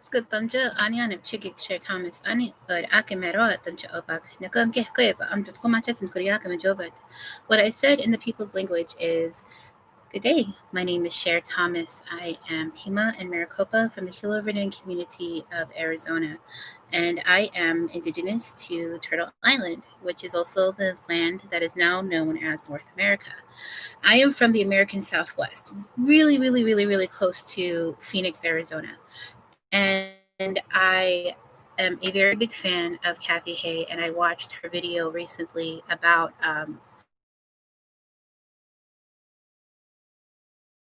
tamca aniane chikik share Thomas ani ake mero tamcha opak nakam ke koeba am tut komachas and kuriaka majobat. What I said in the people's language is, good day. My name is Cher Thomas. I am Pima and Maricopa from the Gila River community of Arizona, and I am indigenous to Turtle Island, which is also the land that is now known as North America. I am from the American Southwest, really, really, really, really close to Phoenix, Arizona. And I am a very big fan of Kathy Hay, and I watched her video recently about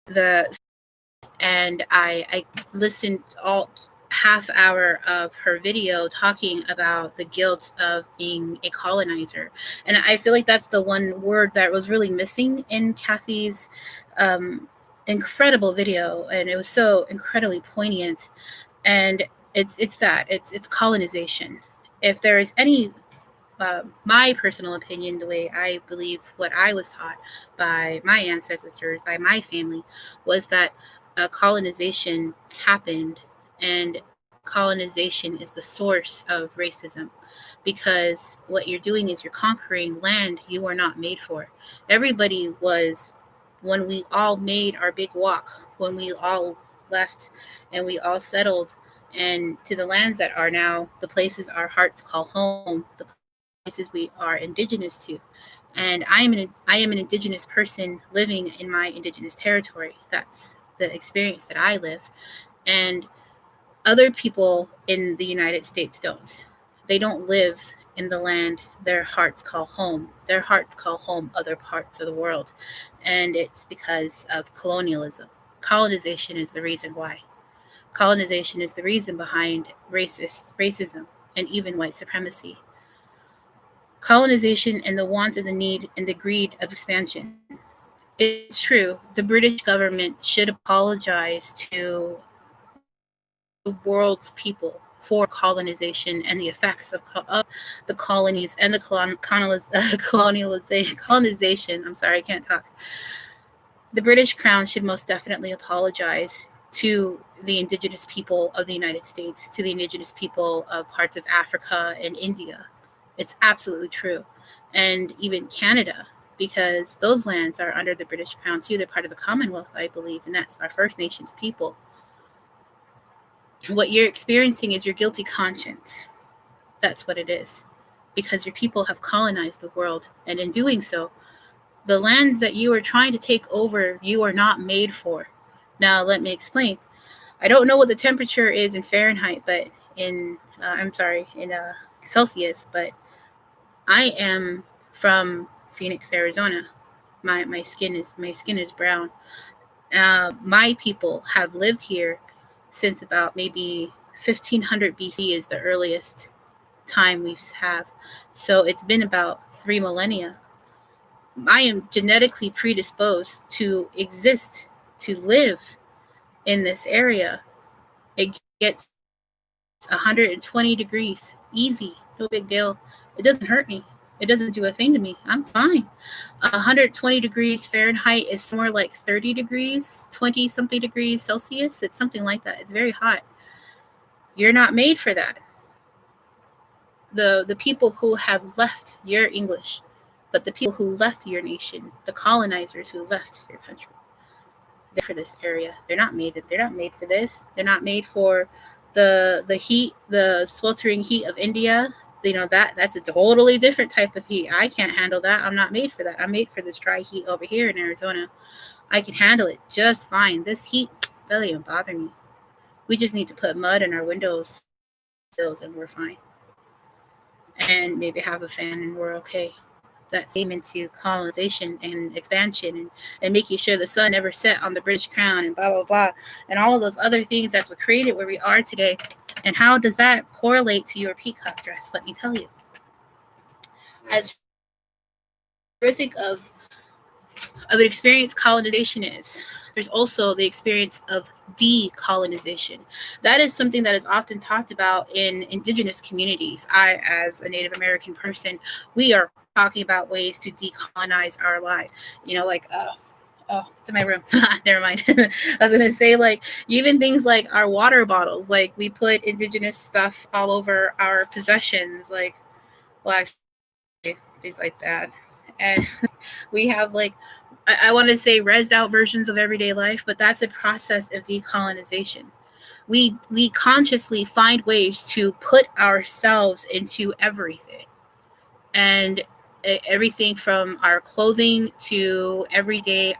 the and I listened all half hour of her video talking about the guilt of being a colonizer, and I feel like that's the one word that was really missing in Kathy's um, incredible video, and it was so incredibly poignant. And it's colonization. If there is any my personal opinion, the way I believe what I was taught by my ancestors, by my family, was that colonization happened, and colonization is the source of racism, because what you're doing is you're conquering land you are not made for. Everybody was, when we all made our big walk, when we all left and we all settled and to the lands that are now the places our hearts call home, the places we are indigenous to. And I am an indigenous person living in my indigenous territory. That's the experience that I live. And other people in the United States don't. They don't live in the land their hearts call home. Their hearts call home other parts of the world. And it's because of colonialism. Colonization is the reason why. Colonization is the reason behind racism and even white supremacy. Colonization and the want and the need and the greed of expansion. It's true, the British government should apologize to the world's people for colonization and the effects of the colonies and the colonization. I'm sorry, I can't talk. The British Crown should most definitely apologize to the indigenous people of the United States, to the indigenous people of parts of Africa and India. It's absolutely true. And even Canada, because those lands are under the British Crown too. They're part of the Commonwealth, I believe, and that's our First Nations people. What you're experiencing is your guilty conscience. That's what it is. Because your people have colonized the world, and in doing so, the lands that you are trying to take over, you are not made for. Now, let me explain. I don't know what the temperature is in Fahrenheit, but in Celsius, but I am from Phoenix, Arizona. My skin is brown. My people have lived here since about maybe 1500 BC is the earliest time we have. So it's been about 3 millennia. I am genetically predisposed to exist, to live in this area. It gets 120 degrees easy, no big deal. It doesn't hurt me. It doesn't do a thing to me. I'm fine. 120 degrees Fahrenheit is somewhere like 30 degrees, 20 something degrees Celsius. It's something like that. It's very hot. You're not made for that. The people who have left your English, but the people who left your nation, the colonizers who left your country, they're for this area. They're not made for this. They're not made for the heat, the sweltering heat of India. That's a totally different type of heat. I can't handle that. I'm not made for that. I'm made for this dry heat over here in Arizona. I can handle it just fine. This heat doesn't even bother me. We just need to put mud in our windows sills and we're fine. And maybe have a fan and we're okay. That's into colonization and expansion, and making sure the sun never set on the British Crown and blah blah blah and all of those other things that's what created where we are today. And how does that correlate to your peacock dress? Let me tell you. As horrific of an experience colonization is, there's also the experience of decolonization. That is something that is often talked about in indigenous communities. I, as a Native American person, we are talking about ways to decolonize our lives. You know, like Oh, it's in my room. Never mind. I was gonna say, like, even things like our water bottles, like we put indigenous stuff all over our possessions, like, well, actually, things like that, and we have like, I want to say rezzed out versions of everyday life, but that's a process of decolonization. We consciously find ways to put ourselves into everything, and everything from our clothing to everyday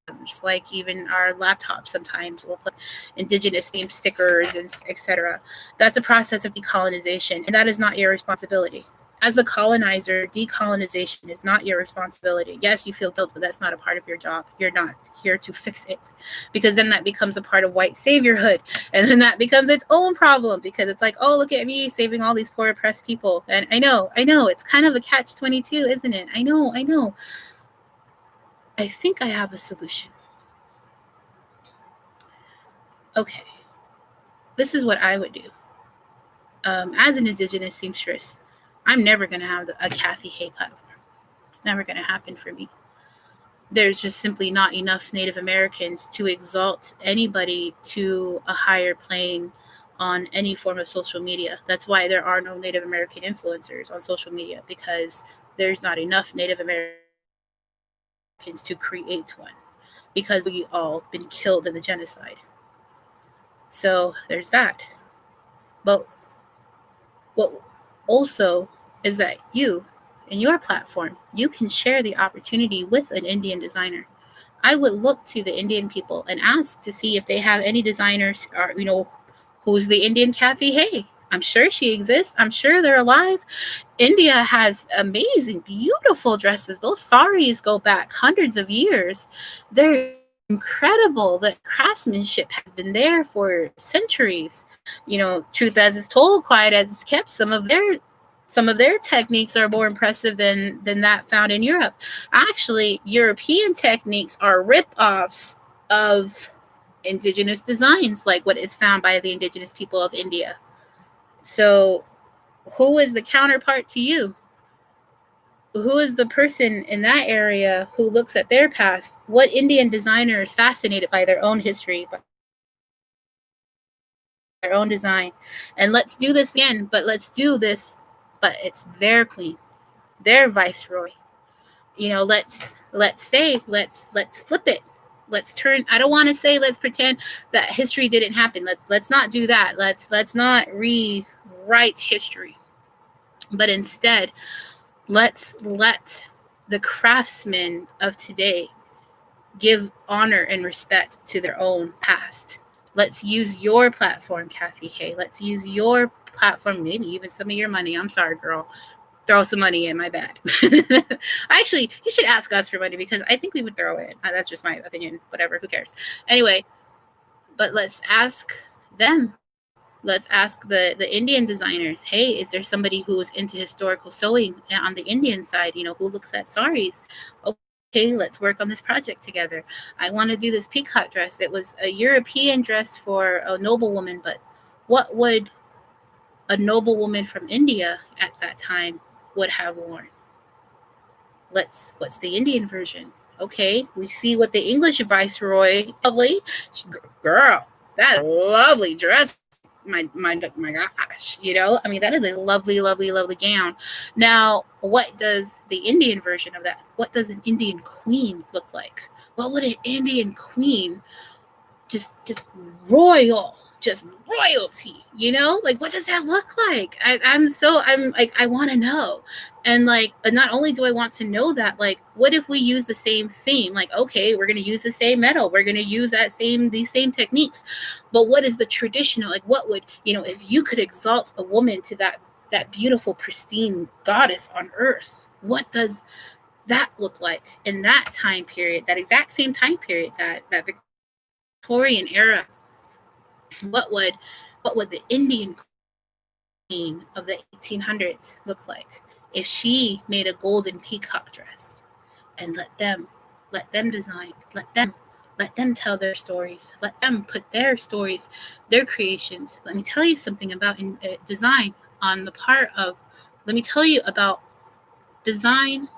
items, like even our laptops. Sometimes we'll put indigenous themed stickers and etc. That's a process of decolonization, and that is not your responsibility. As a colonizer, decolonization is not your responsibility. Yes, you feel guilt, but that's not a part of your job. You're not here to fix it, because then that becomes a part of white saviorhood, and then that becomes its own problem, because it's like, oh, look at me saving all these poor oppressed people. And I know, it's kind of a catch-22, isn't it? I know. I think I have a solution. Okay, this is what I would do. As an indigenous seamstress, I'm never going to have a Kathy Hay platform. It's never going to happen for me. There's just simply not enough Native Americans to exalt anybody to a higher plane on any form of social media. That's why there are no Native American influencers on social media, because there's not enough Native Americans to create one, because we all been killed in the genocide. So there's that. But what also is that you, in your platform, you can share the opportunity with an Indian designer. I would look to the Indian people and ask to see if they have any designers, or, who's the Indian Kathy Hay? I'm sure she exists. I'm sure they're alive. India has amazing, beautiful dresses. Those saris go back hundreds of years. They're incredible. The craftsmanship has been there for centuries. Truth as is told, quiet as it's kept. Some of their techniques are more impressive than that found in Europe. Actually, European techniques are rip-offs of indigenous designs, like what is found by the indigenous people of India. So who is the counterpart to you? Who is the person in that area who looks at their past? What Indian designer is fascinated by their own history, by their own design? And let's do this again, but it's their queen, their viceroy. Let's flip it. Let's turn. I don't want to say let's pretend that history didn't happen. Let's not do that. Let's not rewrite history, but instead, let's let the craftsmen of today give honor and respect to their own past. Let's use your platform, Kathy Hay. Let's use your platform, maybe even some of your money. I'm sorry, girl. Throw some money in, my bad. Actually, you should ask us for money, because I think we would throw it. That's just my opinion. Whatever, who cares? Anyway, but let's ask them. Let's ask the Indian designers, hey, is there somebody who is into historical sewing on the Indian side, who looks at saris? Okay, let's work on this project together. I want to do this peacock dress. It was a European dress for a noblewoman, but what would a noblewoman from India at that time would have worn? What's the Indian version? Okay, we see what the English viceroy, lovely girl, that lovely dress. My gosh, that is a lovely, lovely, lovely gown. Now, what does the Indian version of that? What does an Indian queen look like? What would an Indian queen, just royal, just royalty, like, what does that look like? I'm like, I want to know. And like, not only do I want to know that, like, what if we use the same theme? Like, okay, we're going to use the same metal, we're going to use these same techniques, but what is the traditional, like, what would, if you could exalt a woman to that beautiful, pristine goddess on earth, what does that look like in that time period, that exact same time period, that Victorian era? What would the Indian queen of the 1800s look like if she made a golden peacock dress and let them design, let them tell their stories, let them put their stories, their creations. Let me tell you something about design on the part of, let me tell you about design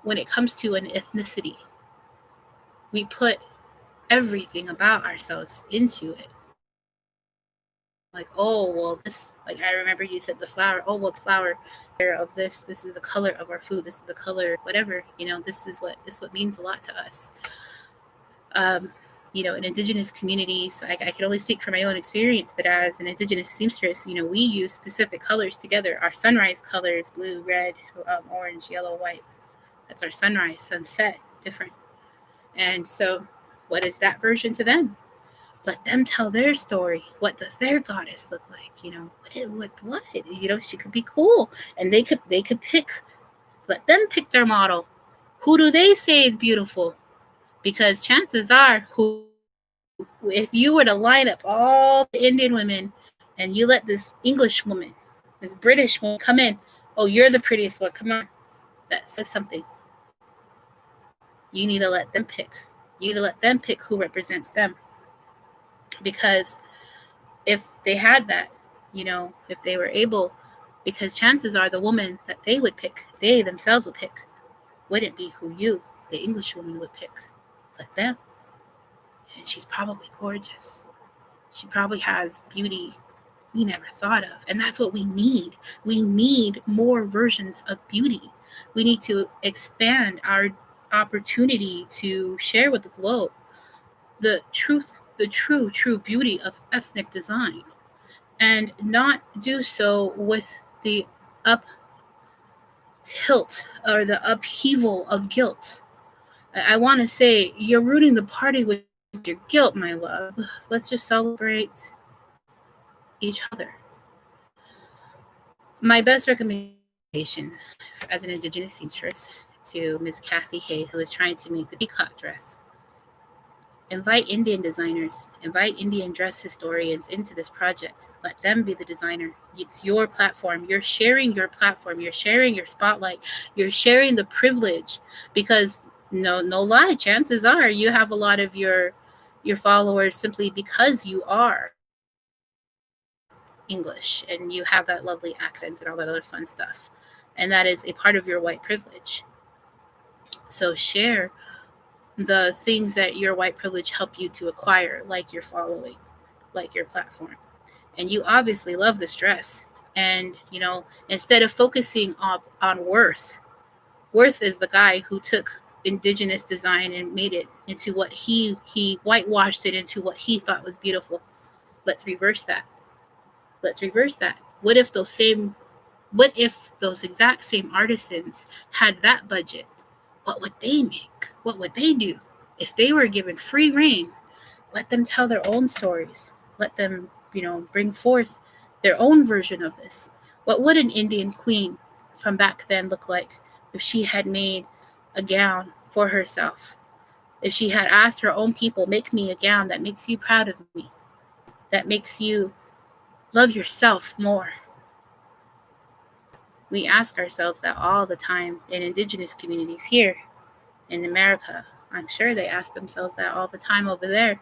when it comes to an ethnicity. We put everything about ourselves into it. Like, oh, well, this, like, I remember you said the flower. Oh, well, the flower of this is the color of our food. This is the color, whatever, this is what means a lot to us. In indigenous communities, I can only speak from my own experience, but as an indigenous seamstress, we use specific colors together. Our sunrise colors, blue, red, orange, yellow, white. That's our sunrise, sunset, different. And so what is that version to them? Let them tell their story. What does their goddess look like? What? She could be cool. And they could pick, let them pick their model. Who do they say is beautiful? Because chances are, if you were to line up all the Indian women and you let this English woman, this British woman come in, oh, you're the prettiest one, come on. That says something. You need to let them pick. You need to let them pick who represents them. Because if they had that, if they were able, because chances are the woman that they would pick, they themselves would pick, wouldn't be who you, the English woman, would pick. Let them. And she's probably gorgeous. She probably has beauty we never thought of. And that's what we need. We need more versions of beauty. We need to expand our opportunity to share with the globe the true beauty of ethnic design, and not do so with the up tilt or the upheaval of guilt. I want to say, you're rooting the party with your guilt, my love. Let's just celebrate each other. My best recommendation as an indigenous seamstress to Ms. Kathy Hay, who is trying to make the peacock dress: invite Indian designers, invite Indian dress historians into this project. Let them be the designer. It's your platform. You're sharing your platform. You're sharing your spotlight. You're sharing the privilege, because no lie, chances are you have a lot of your followers simply because you are English and you have that lovely accent and all that other fun stuff. And that is a part of your white privilege. So share the things that your white privilege help you to acquire, like your following, like your platform. And you obviously love this dress. And, instead of focusing on worth is the guy who took indigenous design and made it into what he whitewashed it into what he thought was beautiful. Let's reverse that. What if those exact same artisans had that budget? What would they make? What would they do if they were given free reign? Let them tell their own stories. Let them, bring forth their own version of this. What would an Indian queen from back then look like if she had made a gown for herself? If she had asked her own people, make me a gown that makes you proud of me, that makes you love yourself more. We ask ourselves that all the time in indigenous communities here in America. I'm sure they ask themselves that all the time over there.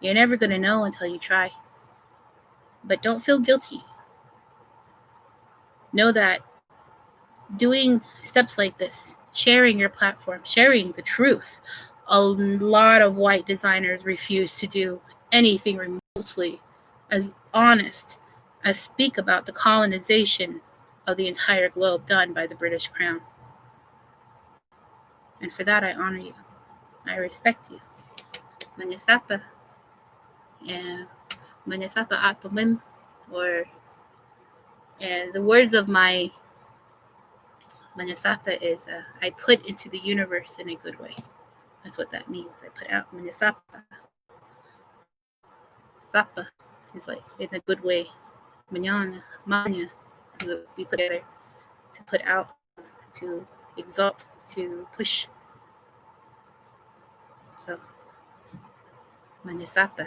You're never going to know until you try. But don't feel guilty. Know that doing steps like this, sharing your platform, sharing the truth, a lot of white designers refuse to do anything remotely as honest as speak about the colonization of the entire globe done by the British Crown. And for that, I honor you. I respect you. Manisapa. Yeah. Manisapa Atomim. Or, and the words of my Manisapa is, I put into the universe in a good way. That's what that means. I put out Manisapa. Sapa is like in a good way. Manana, Manya, we put together to put out, to exalt, to push. So, Manisapa.